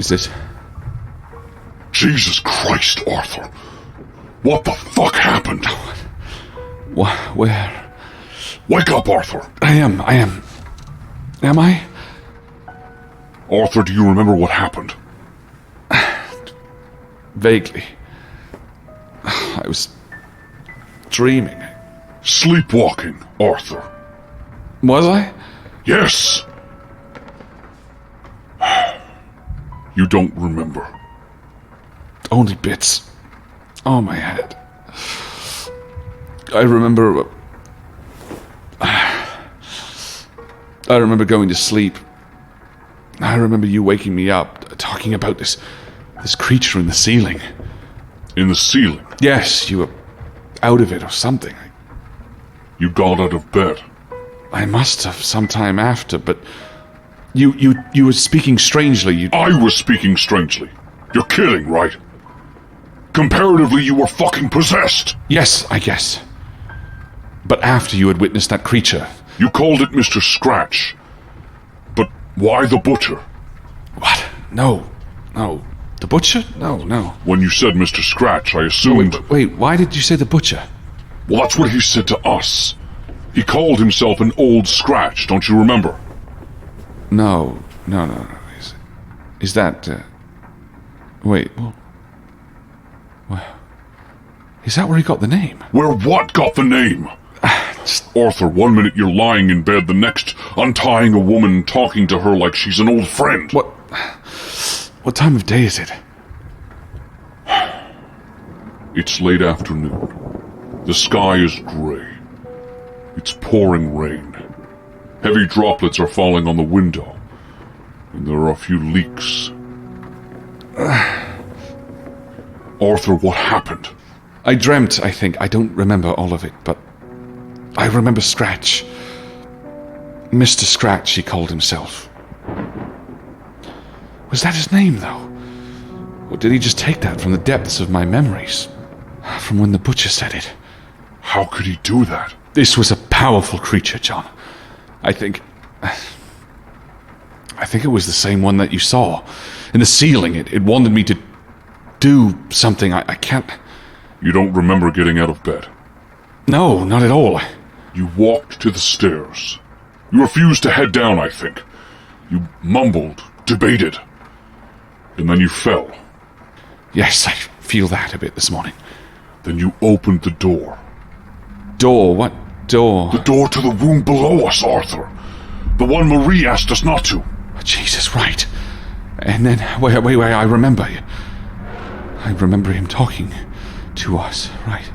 Is this... Jesus Christ, Arthur. What the fuck happened? Where? Wake up, Arthur. I am. Am I? Arthur, do you remember what happened? Vaguely. I was dreaming. Sleepwalking, Arthur. Was I? Yes. You don't remember. Only bits. Oh, my head. I remember going to sleep. I remember you waking me up, talking about this creature in the ceiling. In the ceiling? Yes, you were out of it or something. You got out of bed? I must have sometime after, but you were speaking strangely. I was speaking strangely. You're kidding, right? Comparatively, you were fucking possessed. Yes, I guess. But after you had witnessed that creature... You called it Mr. Scratch. But why the butcher? What? No. The butcher? No. When you said Mr. Scratch, I assumed... Wait, why did you say the butcher? Well, that's what he said to us. He called himself an old Scratch, don't you remember? No. Is that... Wait, well... Is that where he got the name? Where what got the name? Arthur, 1 minute you're lying in bed, the next untying a woman, talking to her like she's an old friend. What time of day is it? It's late afternoon. The sky is gray. It's pouring rain. Heavy droplets are falling on the window, and there are a few leaks. Arthur, what happened? I dreamt, I think. I don't remember all of it, but I remember Scratch. Mr. Scratch, he called himself. Was that his name, though? Or did he just take that from the depths of my memories? From when the butcher said it? How could he do that? This was a powerful creature, John. I think it was the same one that you saw. In the ceiling, it wanted me to do something I can't... You don't remember getting out of bed? No, not at all. You walked to the stairs. You refused to head down, I think. You mumbled, debated, and then you fell. Yes, I feel that a bit this morning. Then you opened the door. Door? What door? The door to the room below us, Arthur. The one Marie asked us not to. Jesus, right. And then, wait, I remember. I remember him talking to us, right.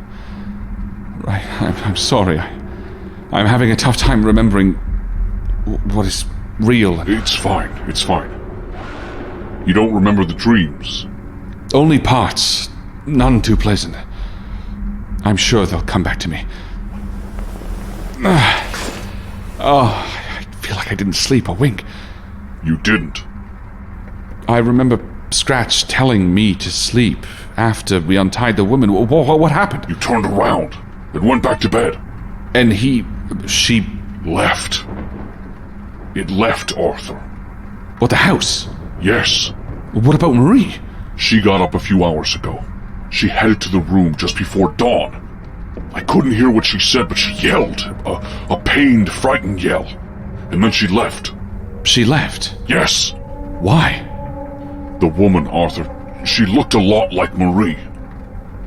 I'm sorry. I'm having a tough time remembering what is real. It's fine. You don't remember the dreams? Only parts. None too pleasant. I'm sure they'll come back to me. I feel like I didn't sleep a wink. You didn't? I remember Scratch telling me to sleep after we untied the woman. What happened? You turned around and went back to bed. And she... Left. It left, Arthur. What, the house? Yes. What about Marie? She got up a few hours ago. She headed to the room just before dawn. I couldn't hear what she said, but she yelled. A pained, frightened yell. And then she left. She left? Yes. Why? The woman, Arthur, she looked a lot like Marie.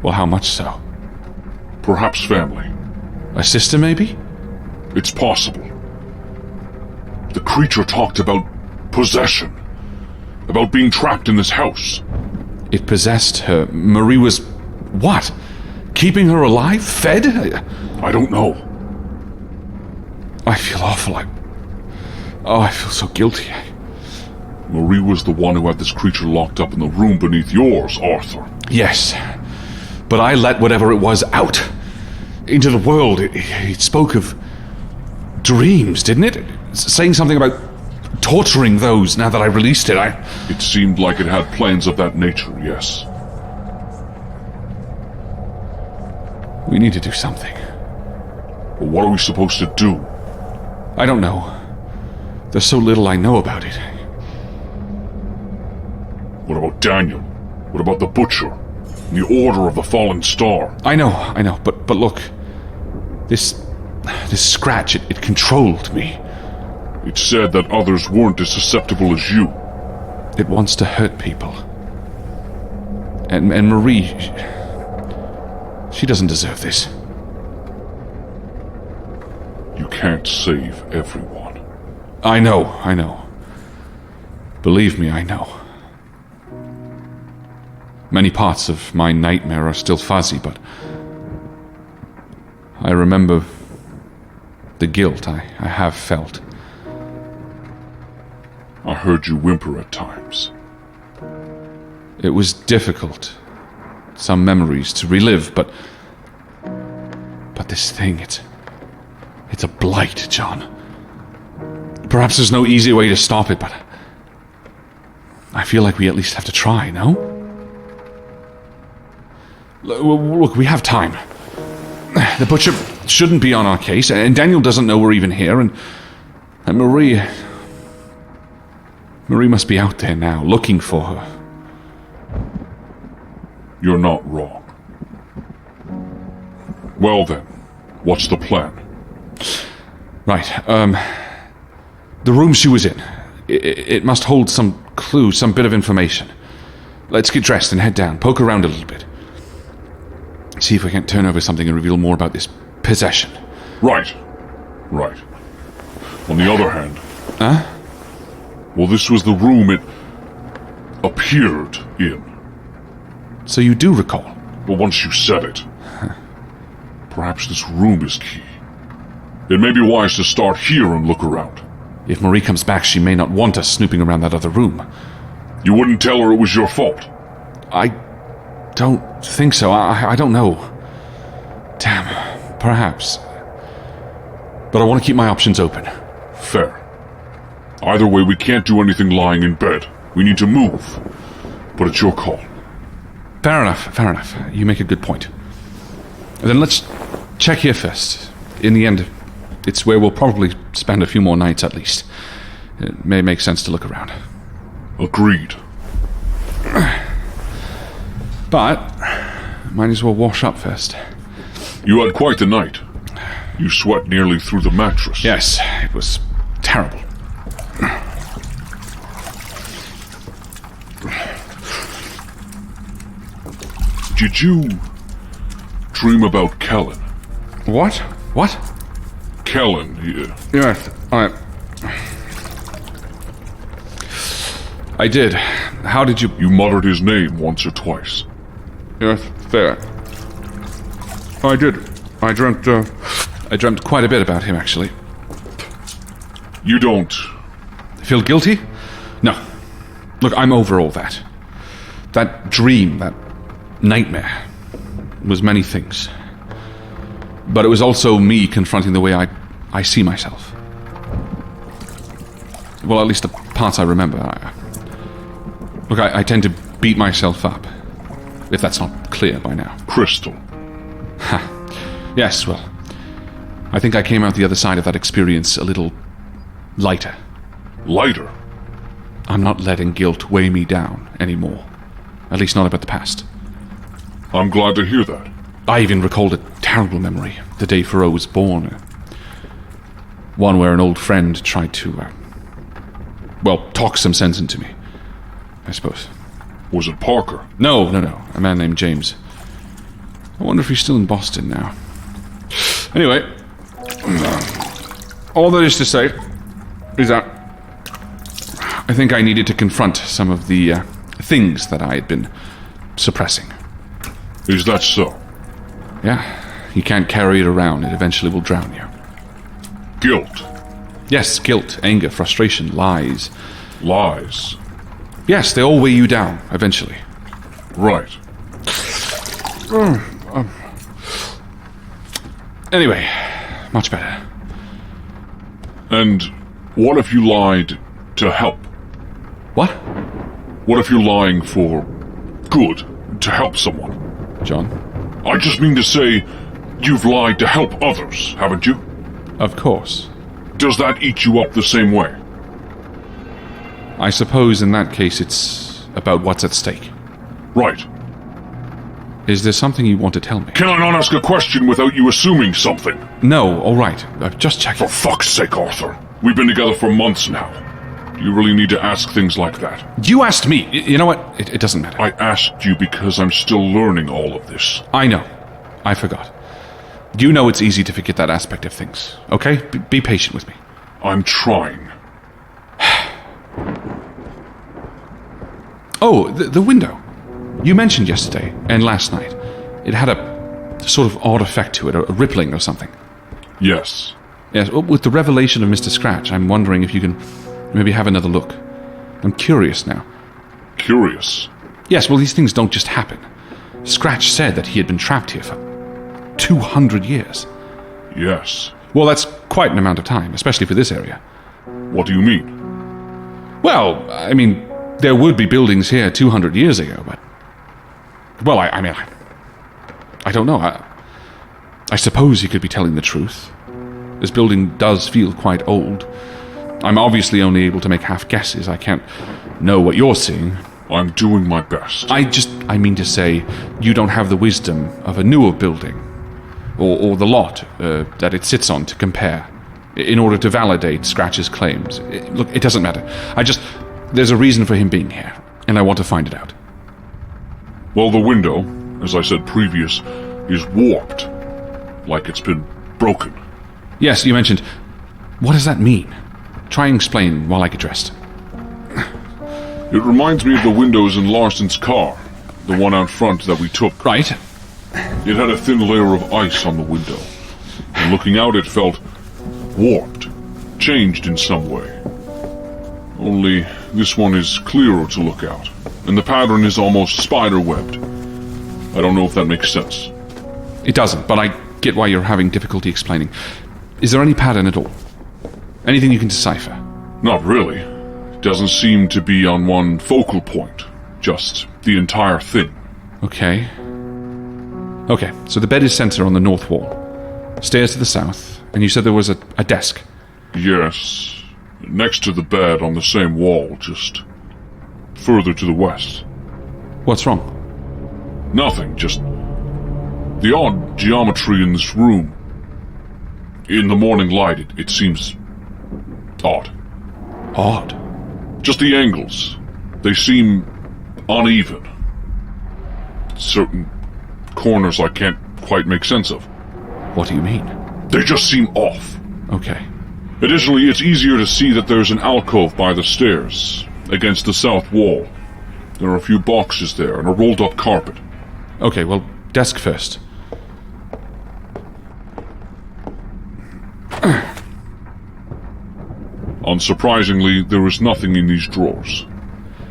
Well, how much so? Perhaps family. A sister, maybe? It's possible. The creature talked about possession. About being trapped in this house. It possessed her. Marie was... what? Keeping her alive? Fed? I don't know. I feel awful. I feel so guilty. Marie was the one who had this creature locked up in the room beneath yours, Arthur. Yes. But I let whatever it was out. Into the world. It spoke of dreams, didn't it? Saying something about torturing those now that I released it. It seemed like it had plans of that nature, yes. We need to do something. But what are we supposed to do? I don't know. There's so little I know about it. Daniel, what about the Butcher? The Order of the Fallen Star? I know, but look. This scratch, it controlled me. It said that others weren't as susceptible as you. It wants to hurt people. And Marie, she doesn't deserve this. You can't save everyone. I know. Believe me, I know. Many parts of my nightmare are still fuzzy, but I remember the guilt I have felt. I heard you whimper at times. It was difficult. Some memories to relive, but this thing, it's a blight, John. Perhaps there's no easy way to stop it, but I feel like we at least have to try, no? Look, we have time. The Butcher shouldn't be on our case, and Daniel doesn't know we're even here, and Marie must be out there now, looking for her. You're not wrong. Well then, what's the plan? Right, the room she was in. It must hold some clue, some bit of information. Let's get dressed and head down, poke around a little bit. See if we can't turn over something and reveal more about this possession. Right. On the other hand... Huh? Well, this was the room it appeared in. So you do recall? Well, once you said it. Perhaps this room is key. It may be wise to start here and look around. If Marie comes back, she may not want us snooping around that other room. You wouldn't tell her it was your fault? I don't think so. I don't know. Damn, perhaps. But I want to keep my options open. Fair. Either way, we can't do anything lying in bed. We need to move. But it's your call. Fair enough. You make a good point. Then let's check here first. In the end, it's where we'll probably spend a few more nights at least. It may make sense to look around. Agreed. But might as well wash up first. You had quite the night. You sweat nearly through the mattress. Yes, it was terrible. Did you dream about Kellen? What? Kellen, Yes, I did. How did you... You muttered his name once or twice. Yes, fair. I did. I dreamt quite a bit about him, actually. You don't... Feel guilty? No. Look, I'm over all that. That dream, that nightmare, was many things. But it was also me confronting the way I see myself. Well, at least the parts I remember. Look, I tend to beat myself up, if that's not clear by now. Crystal. Ha. Yes, well, I think I came out the other side of that experience a little lighter. Lighter? I'm not letting guilt weigh me down anymore. At least not about the past. I'm glad to hear that. I even recalled a terrible memory, the day Faro was born. One where an old friend tried to, talk some sense into me, I suppose. Was it Parker? No. A man named James. I wonder if he's still in Boston now. Anyway, all that is to say is that I think I needed to confront some of the things that I had been suppressing. Is that so? Yeah, you can't carry it around. It eventually will drown you. Guilt. Yes, guilt, anger, frustration, lies. Lies. Yes, they all weigh you down, eventually. Right. Anyway, much better. And what if you lied to help? What? What if you're lying for good, to help someone? John? I just mean to say, you've lied to help others, haven't you? Of course. Does that eat you up the same way? I suppose in that case it's about what's at stake. Right. Is there something you want to tell me? Can I not ask a question without you assuming something? No, all right. Just checking. For fuck's sake, Arthur. We've been together for months now. Do you really need to ask things like that? You asked me. You know what? It doesn't matter. I asked you because I'm still learning all of this. I know. I forgot. You know it's easy to forget that aspect of things, okay? Be patient with me. I'm trying. Oh, the window. You mentioned yesterday and last night. It had a sort of odd effect to it, a rippling or something. Yes. Yes, with the revelation of Mr. Scratch, I'm wondering if you can maybe have another look. I'm curious now. Curious? Yes, well, these things don't just happen. Scratch said that he had been trapped here for 200 years. Yes. Well, that's quite an amount of time, especially for this area. What do you mean? Well, I mean, there would be buildings here 200 years ago, but... Well, I don't know. I suppose he could be telling the truth. This building does feel quite old. I'm obviously only able to make half guesses. I can't know what you're seeing. I'm doing my best. I mean to say, you don't have the wisdom of a newer building, or the lot that it sits on to compare, in order to validate Scratch's claims. Look, it doesn't matter. There's a reason for him being here, and I want to find it out. Well, the window, as I said previous, is warped. Like it's been broken. Yes, you mentioned. What does that mean? Try and explain while I get dressed. It reminds me of the windows in Larson's car, the one out front that we took. Right. It had a thin layer of ice on the window, and looking out it felt warped, changed in some way. Only this one is clearer to look out, and the pattern is almost spider-webbed. I don't know if that makes sense. It doesn't, but I get why you're having difficulty explaining. Is there any pattern at all? Anything you can decipher? Not really. It doesn't seem to be on one focal point, just the entire thing. Okay, so the bed is center on the north wall. Stairs to the south, and you said there was a desk. Yes. Next to the bed on the same wall, just further to the west. What's wrong? Nothing, just the odd geometry in this room. In the morning light, it seems odd. Odd? Just the angles. They seem uneven. Certain corners I can't quite make sense of. What do you mean? They just seem off. Okay. Additionally, it's easier to see that there's an alcove by the stairs, against the south wall. There are a few boxes there and a rolled-up carpet. Okay, well, desk first. Unsurprisingly, there is nothing in these drawers.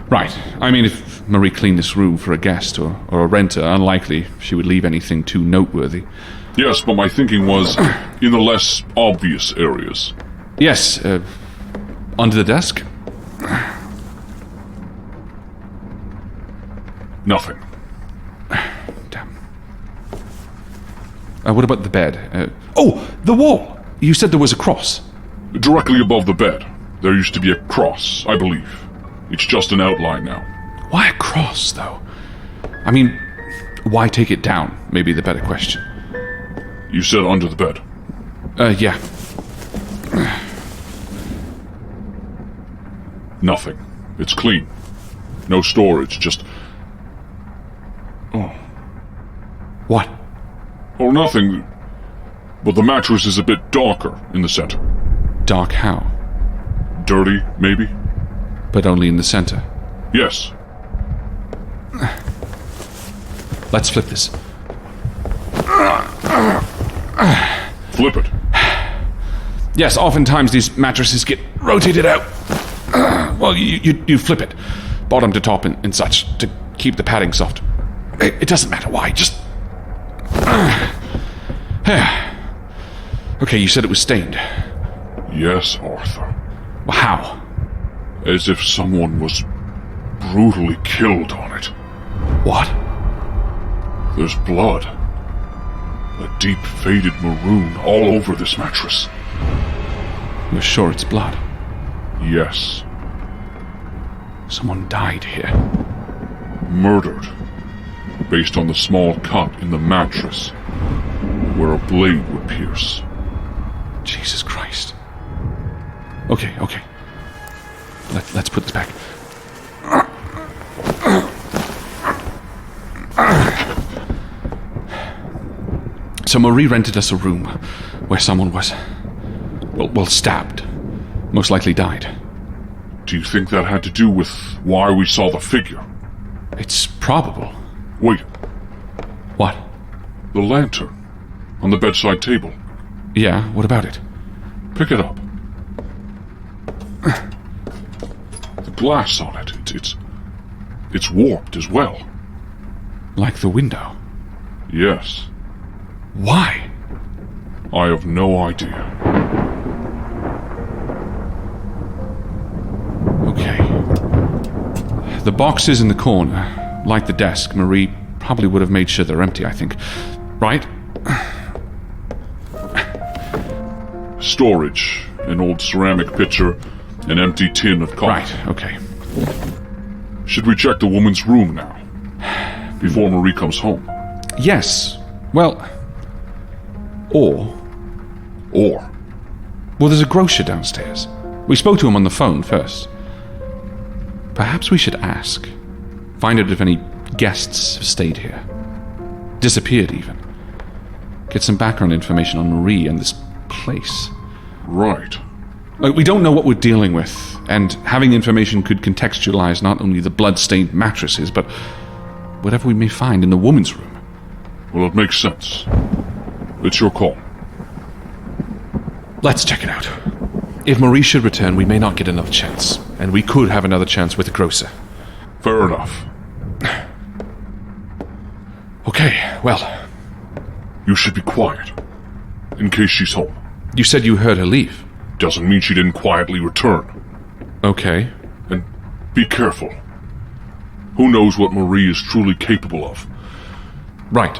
Right. I mean, if Marie cleaned this room for a guest or a renter, unlikely she would leave anything too noteworthy. Yes, but my thinking was in the less obvious areas. Yes, under the desk? Nothing. Damn. What about the bed? The wall! You said there was a cross. Directly above the bed. There used to be a cross, I believe. It's just an outline now. Why a cross, though? I mean, why take it down? Maybe the better question. You said under the bed. Yeah. Nothing. It's clean. No storage, just... Oh. What? Oh, nothing. But the mattress is a bit darker in the center. Dark how? Dirty, maybe? But only in the center. Yes. Let's flip this. Flip it. Yes, oftentimes these mattresses get rotated out. Well, you flip it, bottom to top and such, to keep the padding soft. It doesn't matter why, just... Okay, you said it was stained. Yes, Arthur. Well, how? As if someone was brutally killed on it. What? There's blood. A deep, faded maroon all over this mattress. You're sure it's blood? Yes. Someone died here. Murdered. Based on the small cut in the mattress, where a blade would pierce. Jesus Christ. Okay. Let's put this back. So Marie rented us a room where someone was, well, stabbed. Most likely died. Do you think that had to do with why we saw the figure? It's probable. Wait, What? the lantern on the bedside table. Yeah, what about it? Pick it up. The glass on it, it's warped as well. Like the window. Yes. Why? I have no idea. Okay. The boxes in the corner, like the desk, Marie probably would have made sure they're empty, I think. Right? Storage, an old ceramic pitcher, an empty tin of coffee. Right, okay. Should we check the woman's room now? Before Marie comes home? Yes. Well... Or, Or, well, there's a grocer downstairs. We spoke to him on the phone first. Perhaps we should ask. Find out if any guests have stayed here. Disappeared, even. Get some background information on Marie and this place. right. We don't know what we're dealing with, and having information could contextualize not only the blood-stained mattresses, but whatever we may find in the woman's room. Well, it makes sense. It's your call. Let's check it out. If Marie should return, we may not get another chance, and we could have another chance with the grocer. Fair enough. Okay, well, You should be quiet. In case she's home. you said you heard her leave. Doesn't mean she didn't quietly return. Okay. And be careful. Who knows what Marie is truly capable of? Right.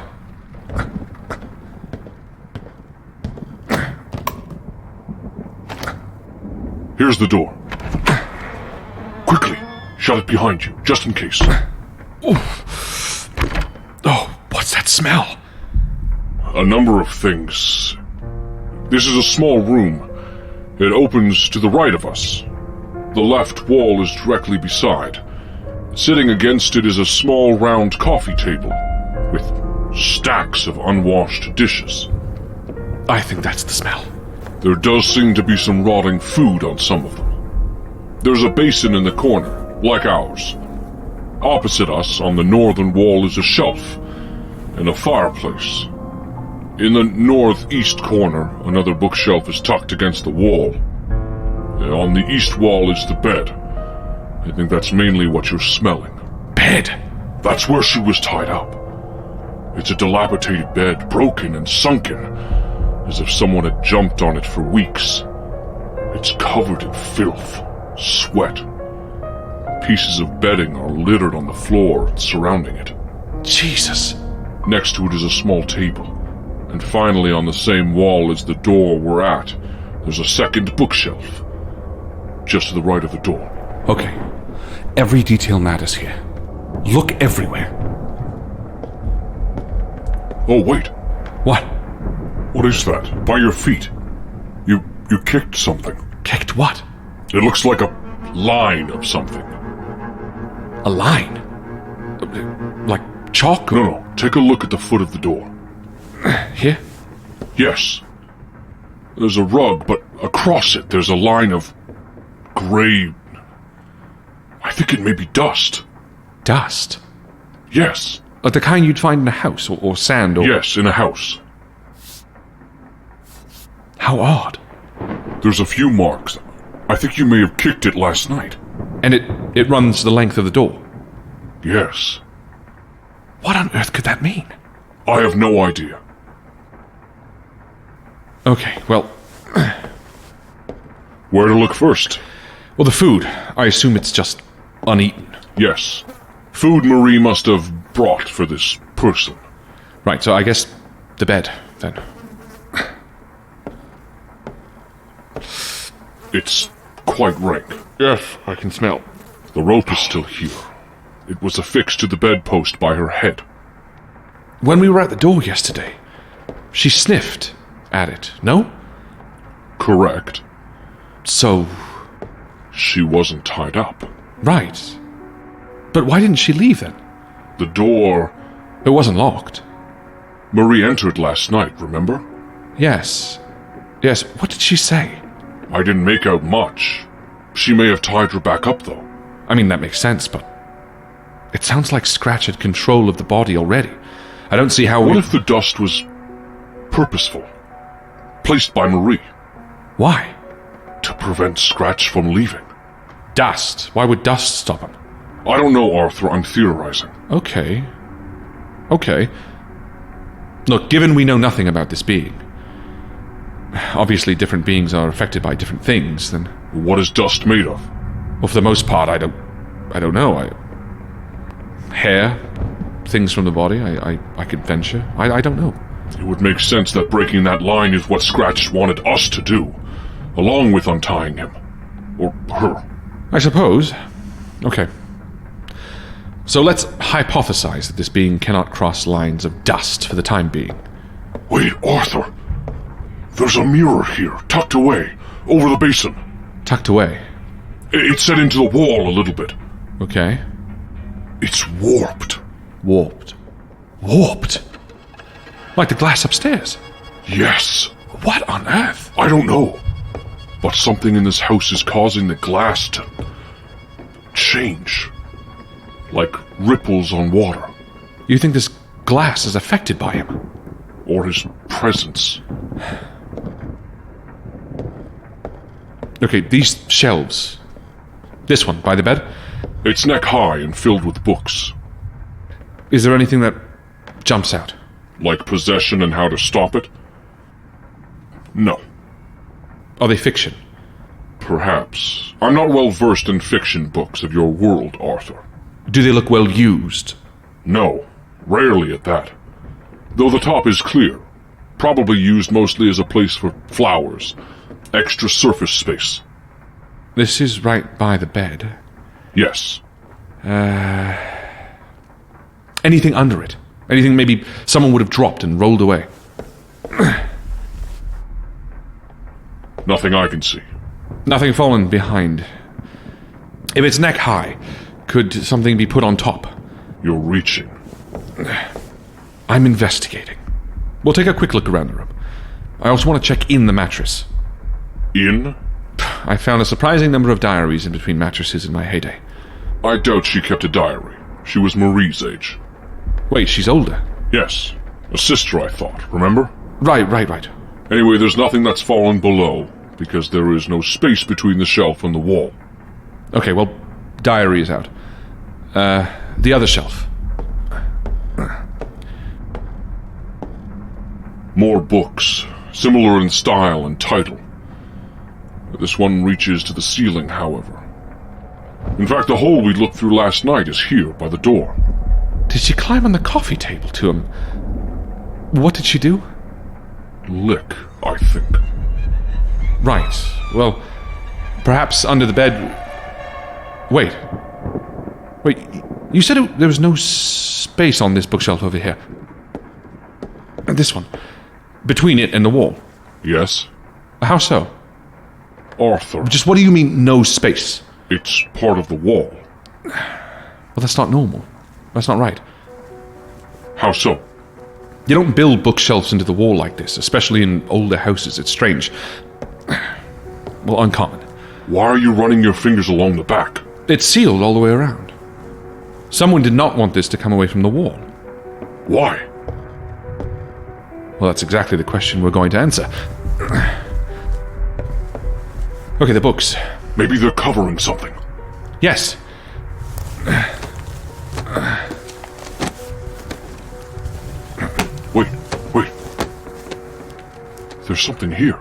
Here's the door. Quickly, shut it behind you, just in case. Oh, what's that smell? A number of things. This is a small room. It opens to the right of us. The left wall is directly beside. Sitting against it is a small round coffee table with stacks of unwashed dishes. I think that's the smell. There does seem to be some rotting food on some of them. There's a basin in the corner, like ours. Opposite us, on the northern wall, is a shelf and a fireplace. In the northeast corner, another bookshelf is tucked against the wall. On the east wall is the bed. I think that's mainly what you're smelling. Bed? That's where she was tied up. It's a dilapidated bed, broken and sunken, as if someone had jumped on it for weeks. It's covered in filth, sweat. Pieces of bedding are littered on the floor surrounding it. Jesus. Next to it is a small table. And finally, on the same wall as the door we're at, there's a second bookshelf. Just to the right of the door. Okay. Every detail matters here. Look everywhere. Oh, wait. What? What is that? By your feet. You kicked something. Kicked what? It looks like a line of something. A line? Like chalk? No. Take a look at the foot of the door. Here? Yes. There's a rug, but across it there's a line of gray... I think it may be dust. Dust? Yes. Like the kind you'd find in a house, or sand, or... Yes, in a house. How odd. There's a few marks. I think you may have kicked it last night. And it runs the length of the door? Yes. What on earth could that mean? I have no idea. Okay, well... Where to look first? Well, the food. I assume it's just uneaten. Yes. Food Marie must have brought for this person. Right, so I guess the bed, then. It's quite rank. Yes, I can smell. The rope is still here. It was affixed to the bedpost by her head. When we were at the door yesterday, she sniffed at it, no? Correct. So... She wasn't tied up. Right. But why didn't she leave then? The door... It wasn't locked. Marie entered last night, remember? Yes. Yes, what did she say? I didn't make out much. She may have tied her back up, though. I mean, that makes sense, but... It sounds like Scratch had control of the body already. I don't see how What if the dust was purposeful? Placed by Marie? Why? To prevent Scratch from leaving. Dust. Why would dust stop him? I don't know, Arthur. I'm theorizing. Okay. Look, given we know nothing about this being, obviously different beings are affected by different things, then... What is dust made of? Well, for the most part, I don't know. Hair, things from the body, I could venture. I don't know. It would make sense that breaking that line is what Scratch wanted us to do, along with untying him. Or her. I suppose. Okay. So let's hypothesize that this being cannot cross lines of dust for the time being. Wait, Arthur. There's a mirror here, tucked away, over the basin. Tucked away? It's set into the wall a little bit. Okay. It's warped. Warped? Warped? Like the glass upstairs? Yes. What on earth? I don't know. But something in this house is causing the glass to... change. Like ripples on water. You think this glass is affected by him? Or his presence. Okay, these shelves. This one, by the bed? It's neck high and filled with books. Is there anything that jumps out? Like possession and how to stop it? No. Are they fiction? Perhaps. I'm not well versed in fiction books of your world, Arthur. Do they look well used? No. Rarely at that. Though the top is clear. Probably used mostly as a place for flowers. Extra surface space. This is right by the bed. Yes. Anything under it? Anything maybe someone would have dropped and rolled away? Nothing I can see. Nothing fallen behind. If it's neck high, could something be put on top? You're reaching. I'm investigating. We'll take a quick look around the room. I also want to check in the mattress. In? I found a surprising number of diaries in between mattresses in my heyday. I doubt she kept a diary. She was Marie's age. Wait, she's older? Yes. A sister, I thought. Remember? Right. Anyway, there's nothing that's fallen below, because there is no space between the shelf and the wall. Okay, well, diary is out. The other shelf. More books, similar in style and title. This one reaches to the ceiling, however. In fact, the hole we looked through last night is here, by the door. Did she climb on the coffee table to him? What did she do? Lick, I think. Right. Well, perhaps under the bed... Wait, you said there was no space on this bookshelf over here. And this one. Between it and the wall. Yes? How so? Arthur. Just what do you mean, no space? It's part of the wall. Well, that's not normal. That's not right. How so? You don't build bookshelves into the wall like this, especially in older houses. It's strange. Well, uncommon. Why are you running your fingers along the back? It's sealed all the way around. Someone did not want this to come away from the wall. Why? Well, that's exactly the question we're going to answer. Okay, the books. Maybe they're covering something. Yes. Wait. There's something here.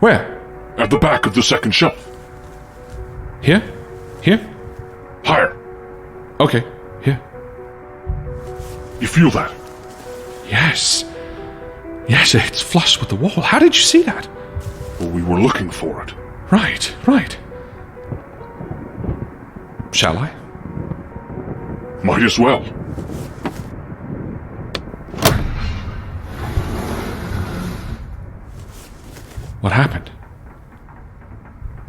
Where? At the back of the second shelf. Here? Higher. Okay, here. You feel that? Yes, it's flush with the wall. How did you see that? Well, we were looking for it. Right. Shall I? Might as well. What happened?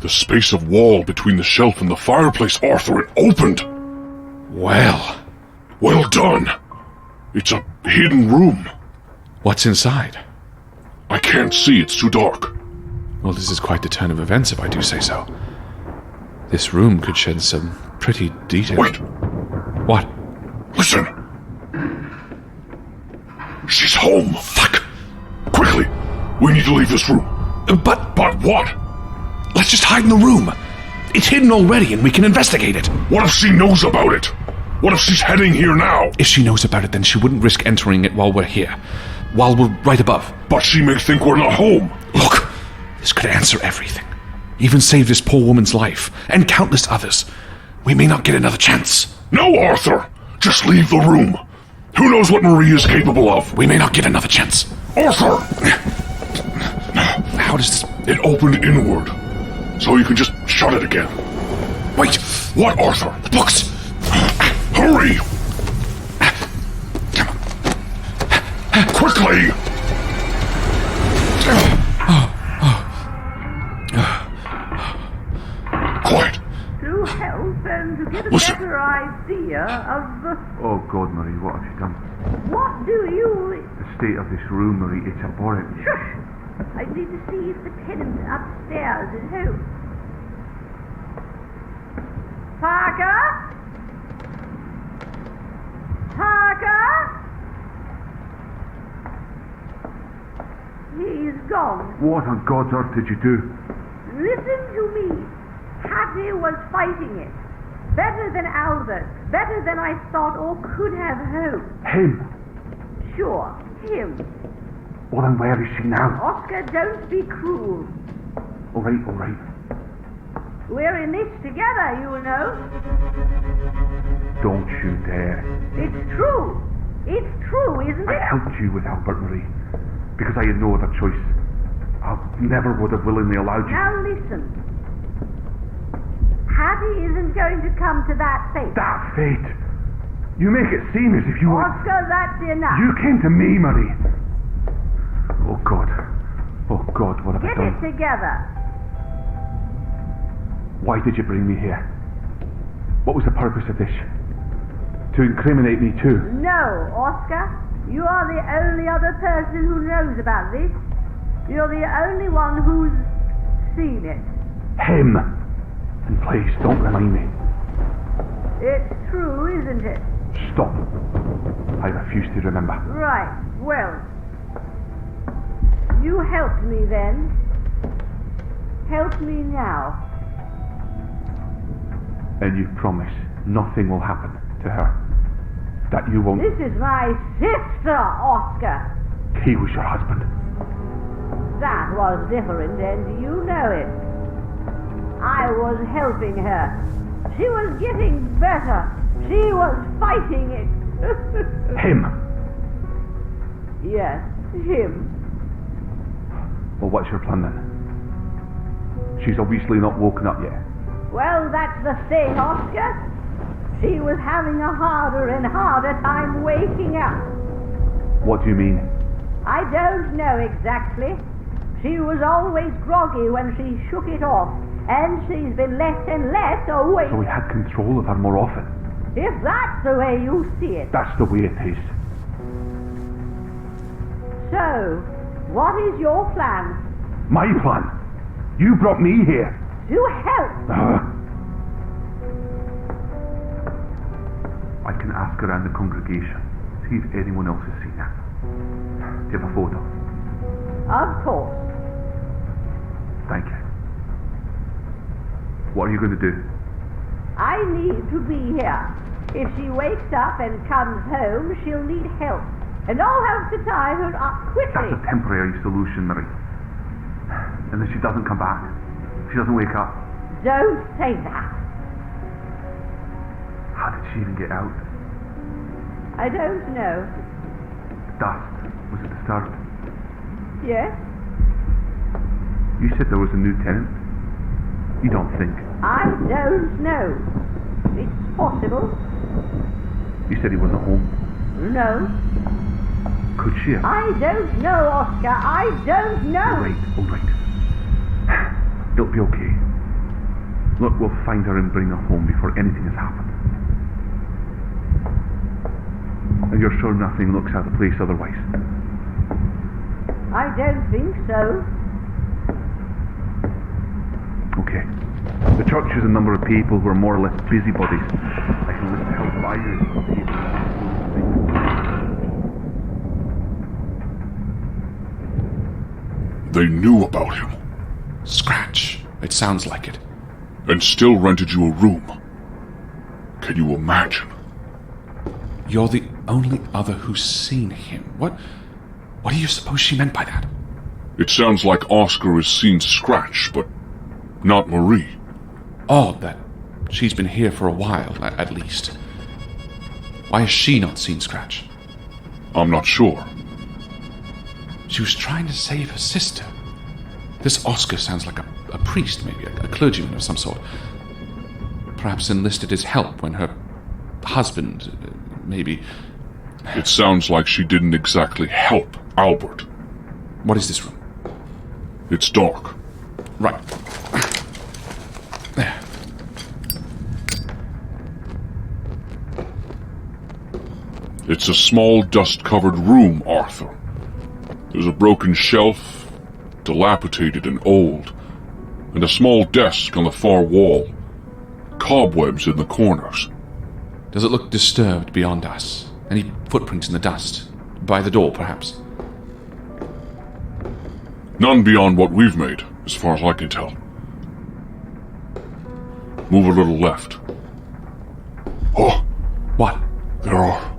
The space of wall between the shelf and the fireplace, Arthur, it opened! Well, Well done! It's a hidden room. what's inside? I can't see, it's too dark. Well, this is quite the turn of events, if I do say so. This room could shed some pretty detail. Wait, What? listen! She's home! Fuck! Quickly! We need to leave this room. But But what? let's just hide in the room. It's hidden already, and we can investigate it. What if she knows about it? What if she's heading here now? If she knows about it, then she wouldn't risk entering it while we're here. While we're right above. But she may think we're not home. Look, this could answer everything. Even save this poor woman's life, and countless others. We may not get another chance. No, Arthur! Just leave the room. Who knows what Marie is capable of? We may not get another chance. Arthur! How does this... It opened inward. So you can just shut it again. Wait! What, Arthur? The books! Hurry! Come on. Quickly! Quiet. To help and to get a Listen. better idea of Oh God, Marie, what have you done? what do you... The state of this room, Marie, it's abhorrent. Shush! I need to see if the tenant upstairs is home. Parker? Parker? He's gone. What on God's earth did you do? Listen to me. Hattie was fighting it. Better than Albert. Better than I thought or could have hoped. Him? Sure, him. Well then where is she now? Oscar, don't be cruel. All right, all right. We're in this together, you know. Don't you dare. It's true. It's true, isn't I it? helped you with Albert, Marie, because I had no other choice. I never would have willingly allowed you. Now listen. Hattie isn't going to come to that fate. That fate! You make it seem as if you were... Oscar, that's enough. You came to me, Marie. Oh God. Oh God, what have I Get done? it together. Why did you bring me here? What was the purpose of this? To incriminate me too? No, Oscar. You are the only other person who knows about this. You're the only one who's seen it. Him! And please, don't remind me. It's true, isn't it? Stop. I refuse to remember. Right. Well, you helped me then. Help me now. And you promise nothing will happen to her? That you won't... This is my sister, Oscar. He was your husband. That was different, and you know it. I was helping her. She was getting better. She was fighting it. Him! Yes, him. Well, what's your plan then? She's obviously not woken up yet. Well, that's the thing, Oscar. She was having a harder and harder time waking up. What do you mean? I don't know exactly. She was always groggy when she shook it off, and she's been less and less awake. So we had control of her more often. If that's the way you see it. That's the way it is. So, what is your plan? My plan? You brought me here. To help. I can ask around the congregation, see if anyone else has seen her. Do you have a photo? Of course. Thank you. What are you going to do? I need to be here. If she wakes up and comes home, she'll need help. And I'll have to tie her up quickly. That's a temporary solution, Marie. And if she doesn't come back, if she doesn't wake up, Don't say that. how did she even get out? I don't know. The dust, was it disturbed? Yes? You said there was a new tenant. You don't think? I don't know. It's possible. You said he wasn't at home. No. Could she have? I don't know, Oscar. I don't know. All right. It'll be okay. Look, we'll find her and bring her home before anything has happened. And you're sure nothing looks out of place otherwise? I don't think so. Okay. The church has a number of people who are more or less busybodies. I can list help by you. They knew about him, Scratch. It sounds like it. and still rented you a room. Can you imagine? You're the only other who's seen him. What do you suppose she meant by that? It sounds like Oscar has seen Scratch, but not Marie. Odd that she's been here for a while, at least. Why has she not seen Scratch? I'm not sure. She was trying to save her sister. This Oscar sounds like a priest, maybe, a clergyman of some sort. Perhaps enlisted his help when her husband, maybe... It sounds like she didn't exactly help Albert. What is this room? It's dark. Right. There. It's a small, dust-covered room, Arthur. There's a broken shelf, dilapidated and old, and a small desk on the far wall. Cobwebs in the corners. Does it look disturbed beyond us? Any footprints in the dust? By the door, perhaps? None beyond what we've made, as far as I can tell. Move a little left. Oh, What? there are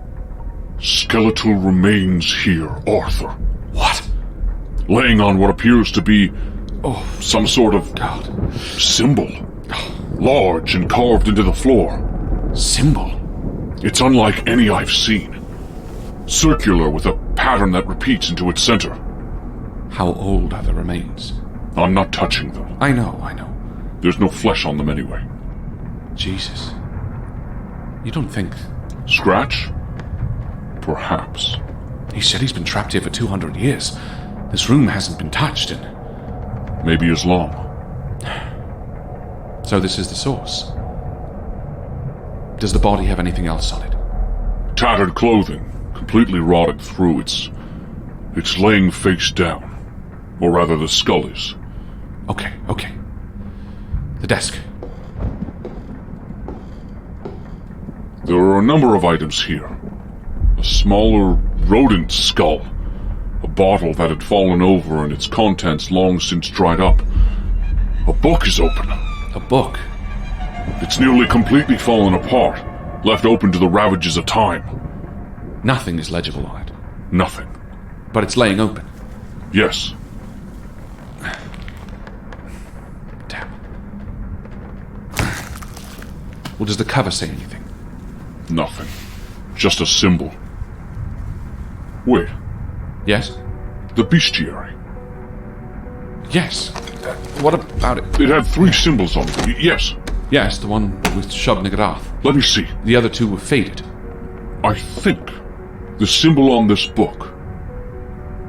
skeletal remains here, Arthur. What? Laying on what appears to be some sort of God. symbol. Large and carved into the floor. Symbol? It's unlike any I've seen. Circular with a pattern that repeats into its center. How old are the remains? I'm not touching them. I know. There's no flesh on them anyway. Jesus. You don't think... Scratch? Perhaps. He said he's been trapped here for 200 years. This room hasn't been touched in... Maybe as long. So this is the source. Does the body have anything else on it? Tattered clothing, completely rotted through. It's laying face down. Or rather, the skull is. Okay. The desk. There are a number of items here. A smaller rodent skull. A bottle that had fallen over and its contents long since dried up. A book is open. A book. It's nearly completely fallen apart, left open to the ravages of time. Nothing is legible on it. Nothing. But it's laying open. Yes. Damn. Well, does the cover say anything? Nothing. Just a symbol. Wait, Yes? the bestiary. Yes. What about it? It had 3 symbols on it. Yes. Yes, the one with Shub-Niggurath. Let me see. The other 2 were faded. I think the symbol on this book,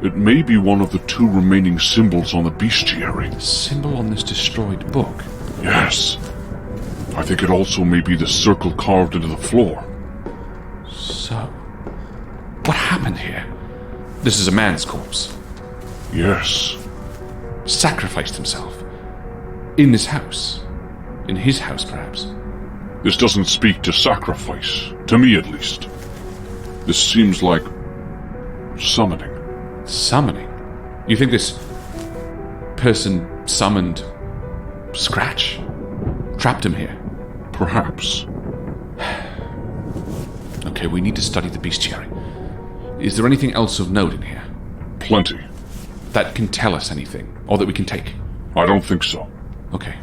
it may be one of the 2 remaining symbols on the bestiary. The symbol on this destroyed book. Yes. I think it also may be the circle carved into the floor. So, what happened here? This is a man's corpse. Yes. Sacrificed himself. In this house. In his house, perhaps. This doesn't speak to sacrifice, to me at least. This seems like summoning. Summoning? You think this person summoned Scratch? Trapped him here? Perhaps. Okay, we need to study the bestiary. Is there anything else of note in here? Plenty. That can tell us anything? Or that we can take? I don't think so. Okay.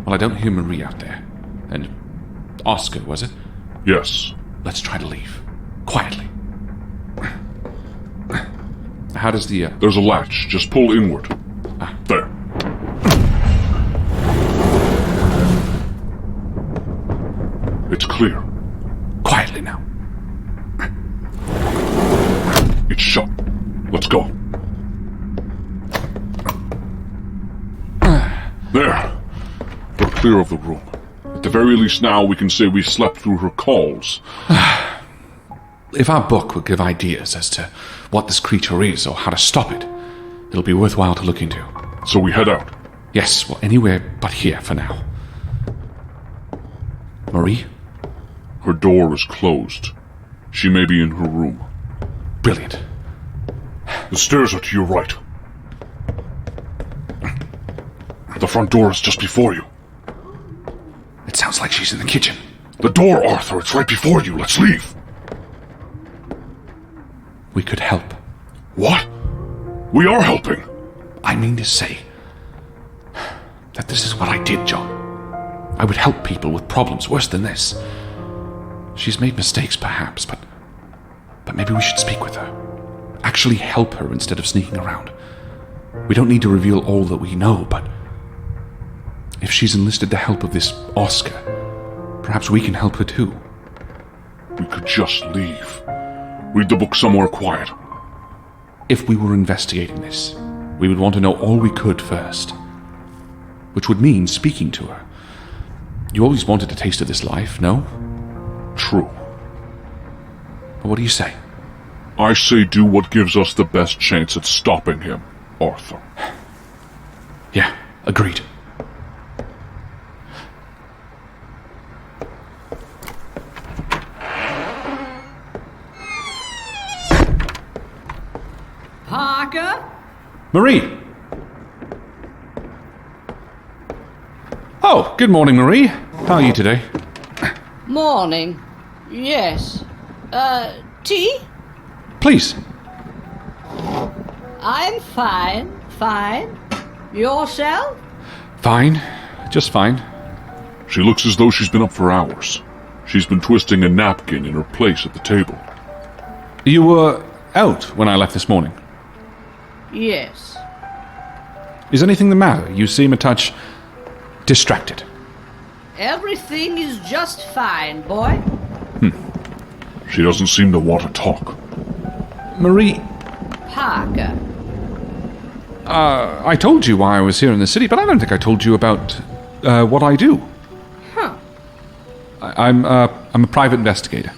Well, I don't hear Marie out there. And Oscar, was it? Yes. Let's try to leave. Quietly. How does the... There's a latch. Just pull inward. There. It's clear. Quietly now. It's shut. Let's go. There. We're clear of the room. At the very least now we can say we slept through her calls. If our book would give ideas as to what this creature is or how to stop it, it'll be worthwhile to look into. So we head out. Yes, well, anywhere but here for now. Marie? Her door is closed. She may be in her room. Brilliant. The stairs are to your right. The front door is just before you. It sounds like she's in the kitchen. The door, Arthur, it's right before you. Let's leave. We could help. What? We are helping. I mean to say that this is what I did, John. I would help people with problems worse than this. She's made mistakes, perhaps, but maybe we should speak with her. Actually help her instead of sneaking around. We don't need to reveal all that we know, but if she's enlisted the help of this Oscar, perhaps we can help her too. We could just leave. Read the book somewhere quiet. If we were investigating this, we would want to know all we could first. Which would mean speaking to her. You always wanted a taste of this life, no? True. What do you say? I say do what gives us the best chance at stopping him, Arthur. Yeah, agreed. Parker? Marie! Oh, good morning, Marie. How are you today? Morning. Yes. Tea? Please. I'm fine. Fine. Yourself? Fine. Just fine. She looks as though she's been up for hours. She's been twisting a napkin in her place at the table. You were out when I left this morning. Yes. Is anything the matter? You seem a touch distracted. Everything is just fine, boy. She doesn't seem to want to talk. Marie, Parker. I told you why I was here in the city, but I don't think I told you about what I do. Huh. I'm a private investigator.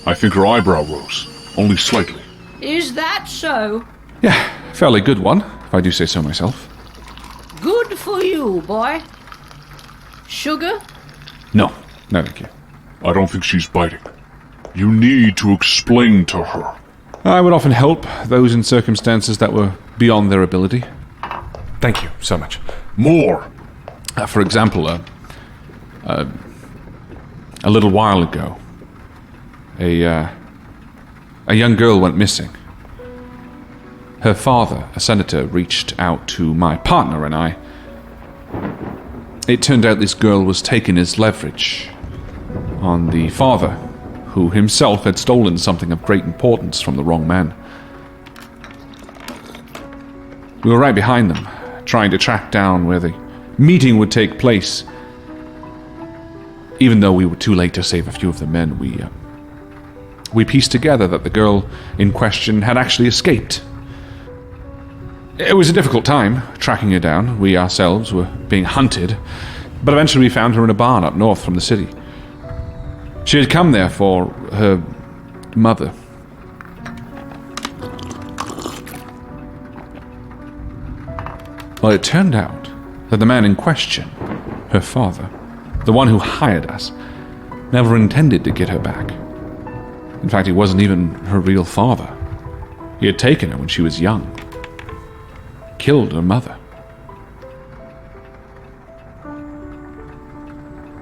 I think her eyebrow rose, only slightly. Is that so? Yeah, fairly good one, if I do say so myself. Good for you, boy. Sugar? No, thank you. I don't think she's biting. You need to explain to her. I would often help those in circumstances that were beyond their ability. Thank you so much. More! For example, a little while ago, a young girl went missing. Her father, a senator, reached out to my partner and I. It turned out this girl was taken as leverage on the father, who himself had stolen something of great importance from the wrong man. We were right behind them, trying to track down where the meeting would take place. Even though we were too late to save a few of the men, we pieced together that the girl in question had actually escaped. It was a difficult time tracking her down. We ourselves were being hunted, but eventually we found her in a barn up north from the city. She had come there for her mother. Well, it turned out that the man in question, her father, the one who hired us, never intended to get her back. In fact, he wasn't even her real father. He had taken her when she was young. Killed her mother.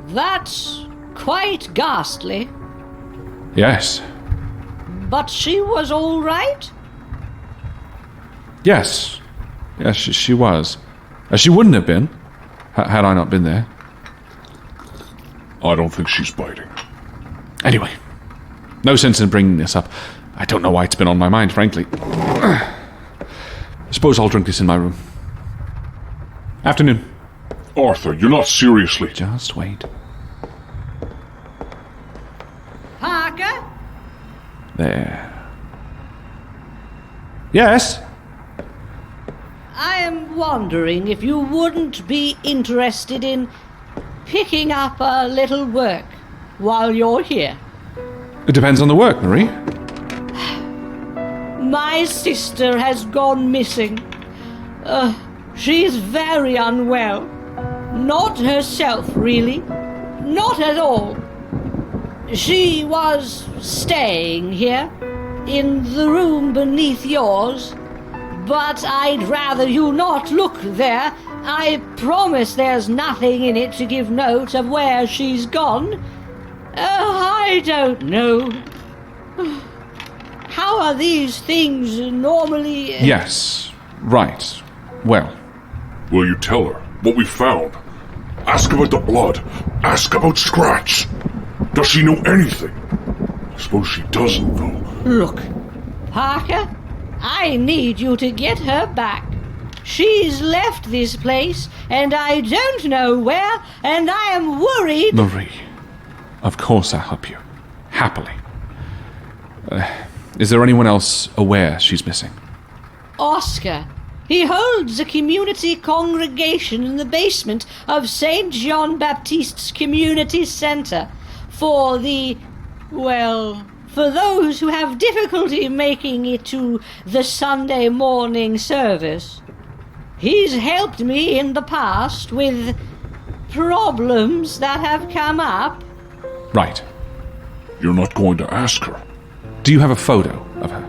That's quite ghastly. Yes. But she was all right? Yes. Yes, she was. She wouldn't have been, had I not been there. I don't think she's biting. Anyway, no sense in bringing this up. I don't know why it's been on my mind, frankly. Suppose I'll drink this in my room. Afternoon. Arthur, you're not seriously... Just wait. Parker? There. Yes? I am wondering if you wouldn't be interested in picking up a little work while you're here. It depends on the work, Marie. My sister has gone missing. She's very unwell. Not herself, really. Not at all. She was staying here, in the room beneath yours, but I'd rather you not look there. I promise there's nothing in it to give note of where she's gone. I don't know. How are these things normally... Yes, right. Well. Will you tell her what we found? Ask about the blood. Ask about Scratch. Does she know anything? I suppose she doesn't, though. Look, Parker, I need you to get her back. She's left this place, and I don't know where, and I am worried... Marie, of course I'll help you. Happily. Is there anyone else aware she's missing? Oscar. He holds a community congregation in the basement of St. John Baptiste's Community Center for for those who have difficulty making it to the Sunday morning service. He's helped me in the past with problems that have come up. Right. You're not going to ask her? Do you have a photo of her?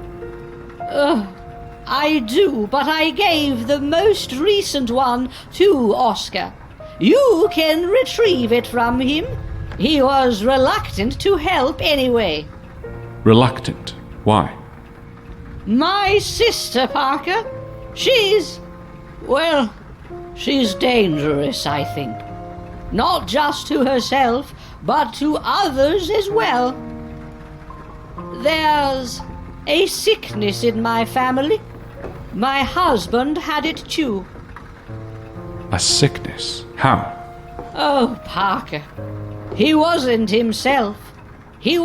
I do, but I gave the most recent one to Oscar. You can retrieve it from him. He was reluctant to help anyway. Reluctant? Why? My sister, Parker. She's dangerous, I think. Not just to herself, but to others as well. There's a sickness in my family. My husband had it too. A sickness? How? Oh, Parker. He wasn't himself. He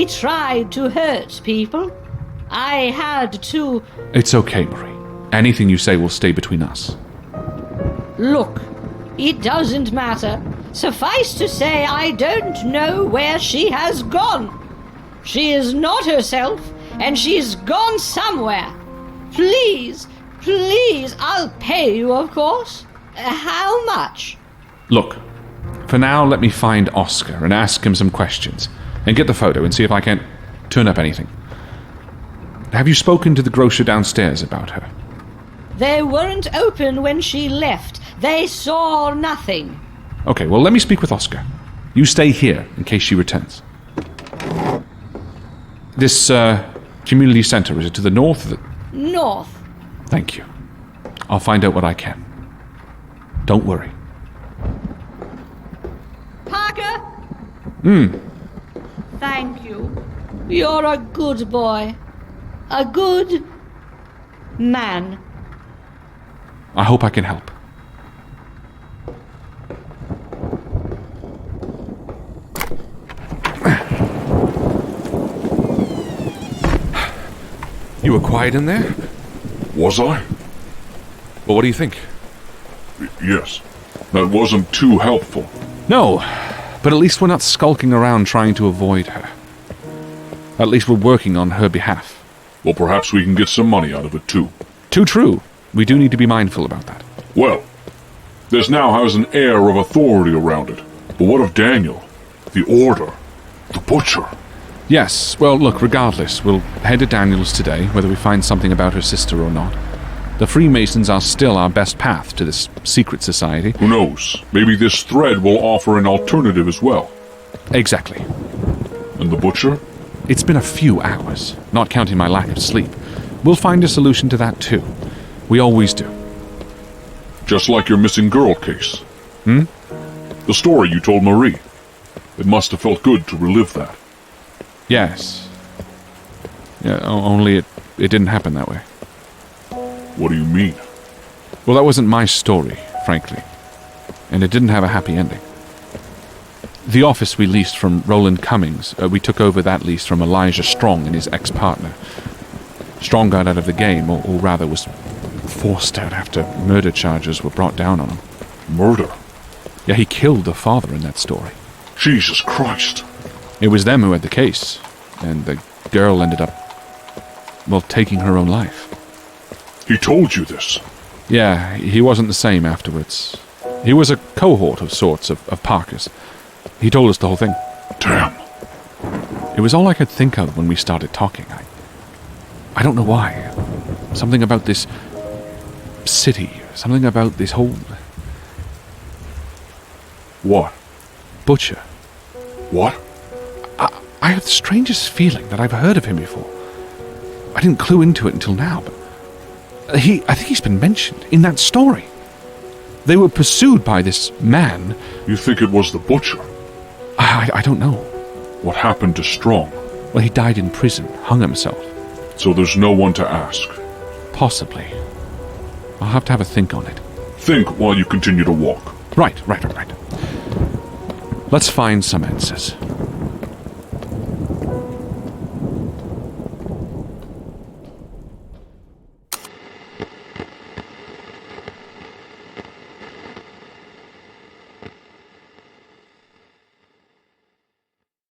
tried to hurt people. I had to... It's okay, Marie. Anything you say will stay between us. Look, it doesn't matter. Suffice to say, I don't know where she has gone. She is not herself, and she's gone somewhere. Please, I'll pay you, of course. How much? Look, for now, let me find Oscar and ask him some questions, and get the photo and see if I can't turn up anything. Have you spoken to the grocer downstairs about her? They weren't open when she left. They saw nothing. Okay, well, let me speak with Oscar. You stay here in case she returns. This, community center, is it to the north of the... North. Thank you. I'll find out what I can. Don't worry. Parker? Thank you. You're a good boy. A good man. I hope I can help. You were quiet in there? Was I? Well, what do you think? Yes. That wasn't too helpful. No, but at least we're not skulking around trying to avoid her. At least we're working on her behalf. Well, perhaps we can get some money out of it, too. Too true. We do need to be mindful about that. Well, this now has an air of authority around it. But what of Daniel? The Order? The Butcher? Yes, well, look, regardless, we'll head to Daniel's today, whether we find something about her sister or not. The Freemasons are still our best path to this secret society. Who knows? Maybe this thread will offer an alternative as well. Exactly. And the Butcher? It's been a few hours, not counting my lack of sleep. We'll find a solution to that too. We always do. Just like your missing girl case. The story you told Marie. It must have felt good to relive that. Yes. Yeah, only it didn't happen that way. What do you mean? Well, that wasn't my story, frankly. And it didn't have a happy ending. The office we leased from Roland Cummings, we took over that lease from Elijah Strong and his ex-partner. Strong got out of the game, or rather was forced out after murder charges were brought down on him. Murder? Yeah, he killed the father in that story. Jesus Christ. It was them who had the case, and the girl ended up, well, taking her own life. He told you this? Yeah, he wasn't the same afterwards. He was a cohort of sorts of Parker's. He told us the whole thing. Damn. It was all I could think of when we started talking. I don't know why. Something about this city, something about this whole... What? Butcher. What? I have the strangest feeling that I've heard of him before. I didn't clue into it until now, but... I think he's been mentioned in that story. They were pursued by this man. You think it was the butcher? I don't know. What happened to Strong? Well, he died in prison, hung himself. So there's no one to ask? Possibly. I'll have to have a think on it. Think while you continue to walk. Right. Let's find some answers.